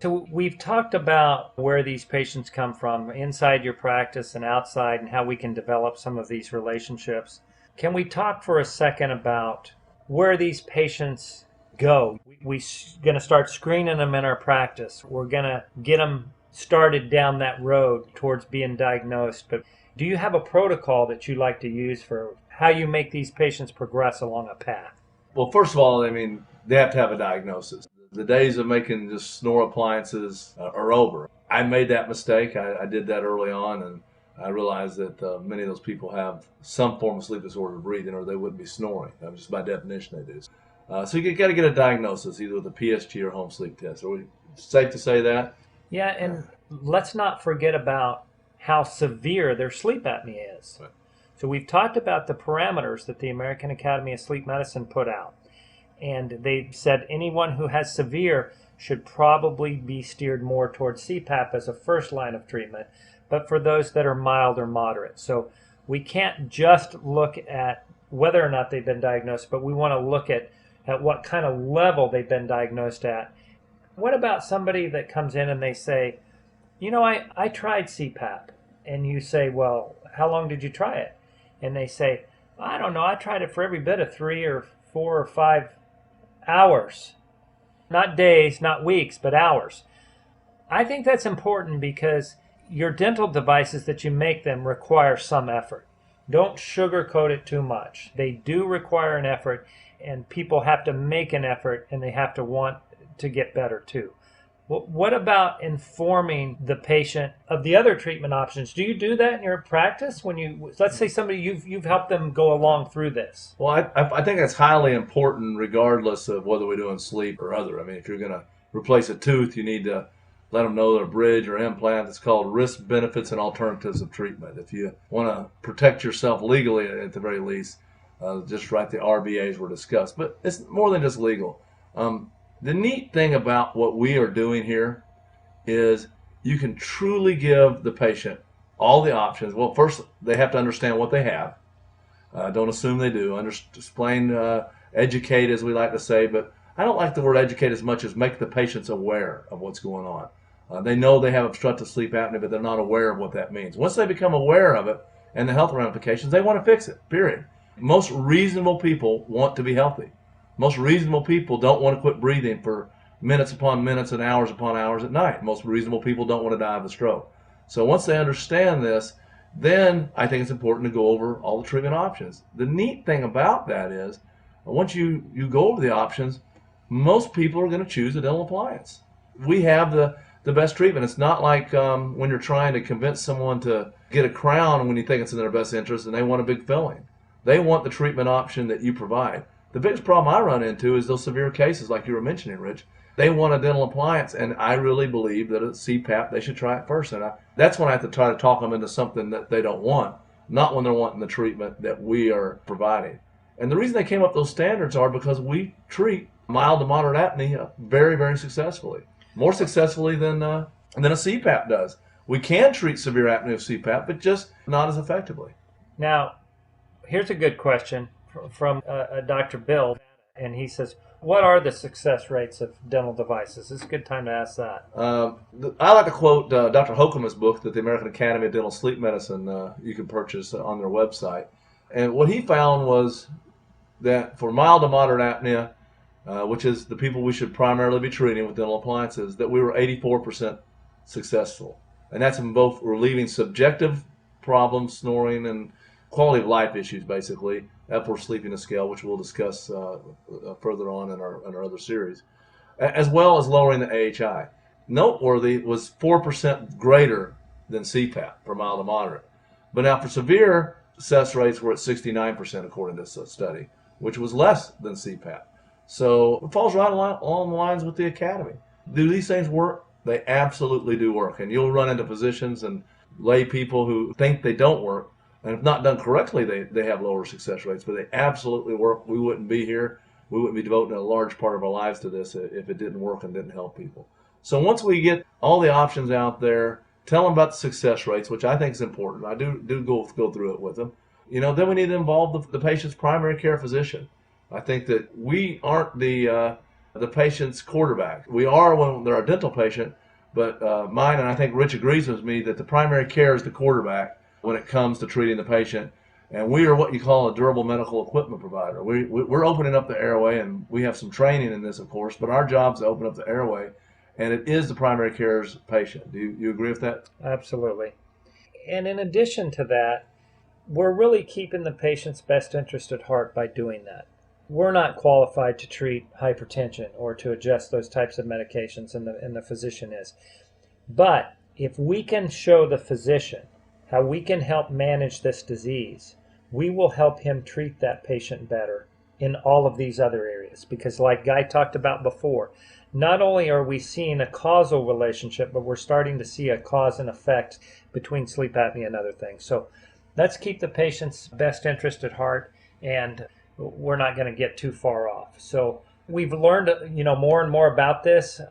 So we've talked about where these patients come from inside your practice and outside and how we can develop some of these relationships. Can we talk for a second about where these patients go? We're going to start screening them in our practice. We're going to get them started down that road towards being diagnosed. But do you have a protocol that you like to use for how you make these patients progress along a path? Well, first of all, I mean, they have to have a diagnosis. The days of making just snore appliances are over. I made that mistake. I did that early on, and I realized that many of those people have some form of sleep disordered breathing, or they wouldn't be snoring. Just by definition, they do. So you got to get a diagnosis, either with a PSG or home sleep test. Are we safe to say that? Yeah, and let's not forget about how severe their sleep apnea is. Right. So we've talked about the parameters that the American Academy of Sleep Medicine put out. And they said anyone who has severe should probably be steered more towards CPAP as a first line of treatment, but for those that are mild or moderate. So we can't just look at whether or not they've been diagnosed, but we want to look at what kind of level they've been diagnosed at. What about somebody that comes in and they say, I tried CPAP. And you say, well, how long did you try it? And they say, I don't know, I tried it for every bit of 3 or 4 or 5 hours. Not days, not weeks, but hours. I think that's important because your dental devices that you make them require some effort. Don't sugarcoat it too much. They do require an effort, and people have to make an effort, and they have to want to get better too. What about informing the patient of the other treatment options? Do you do that in your practice when let's say somebody you've helped them go along through this? Well, I think that's highly important regardless of whether we're doing sleep or other. I mean, if you're going to replace a tooth, you need to let them know that a bridge or implant is called risk, benefits, and alternatives of treatment. If you want to protect yourself legally, at the very least, just write the RBAs were discussed. But it's more than just legal. The neat thing about what we are doing here is you can truly give the patient all the options. Well, first, they have to understand what they have. Don't assume they do. Explain, educate, as we like to say, but I don't like the word educate as much as make the patients aware of what's going on. They know they have obstructive sleep apnea, but they're not aware of what that means. Once they become aware of it and the health ramifications, they want to fix it, period. Most reasonable people want to be healthy. Most reasonable people don't want to quit breathing for minutes upon minutes and hours upon hours at night. Most reasonable people don't want to die of a stroke. So once they understand this, then I think it's important to go over all the treatment options. The neat thing about that is, once you go over the options, most people are going to choose a dental appliance. We have the best treatment. It's not like when you're trying to convince someone to get a crown when you think it's in their best interest and they want a big filling. They want the treatment option that you provide. The biggest problem I run into is those severe cases like you were mentioning, Rich. They want a dental appliance, and I really believe that a CPAP, they should try it first. And that's when I have to try to talk them into something that they don't want, not when they're wanting the treatment that we are providing. And the reason they came up with those standards are because we treat mild to moderate apnea very, very successfully, more successfully than a CPAP does. We can treat severe apnea with CPAP, but just not as effectively. Now, here's a good question from Dr. Bill, and he says, what are the success rates of dental devices? It's a good time to ask that. I like to quote Dr. Hokema's book that the American Academy of Dental Sleep Medicine you can purchase on their website. And what he found was that for mild to moderate apnea, which is the people we should primarily be treating with dental appliances, that we were 84% successful. And that's in both relieving subjective problems, snoring, and quality of life issues, basically, Epworth Sleepiness Scale, which we'll discuss further on in our other series, as well as lowering the AHI. Noteworthy was 4% greater than CPAP for mild to moderate. But now for severe, success rates were at 69% according to this study, which was less than CPAP. So it falls right along the lines with the Academy. Do these things work? They absolutely do work. And you'll run into physicians and lay people who think they don't work. And if not done correctly, they have lower success rates, but they absolutely work. We wouldn't be here. We wouldn't be devoting a large part of our lives to this if it didn't work and didn't help people. So once we get all the options out there, tell them about the success rates, which I think is important. I do go through it with them. Then we need to involve the patient's primary care physician. I think that we aren't the the patient's quarterback. We are when they're a dental patient, but mine, and I think Rich agrees with me, that the primary care is the quarterback when it comes to treating the patient. And we are what you call a durable medical equipment provider. We're opening up the airway, and we have some training in this, of course, but our job is to open up the airway, and it is the primary care's patient. Do you agree with that? Absolutely. And in addition to that, we're really keeping the patient's best interest at heart by doing that. We're not qualified to treat hypertension or to adjust those types of medications, and the physician is. But if we can show the physician how we can help manage this disease, we will help him treat that patient better in all of these other areas. Because like Guy talked about before, not only are we seeing a causal relationship, but we're starting to see a cause and effect between sleep apnea and other things. So let's keep the patient's best interest at heart, and we're not going to get too far off. So we've learned, more and more about this.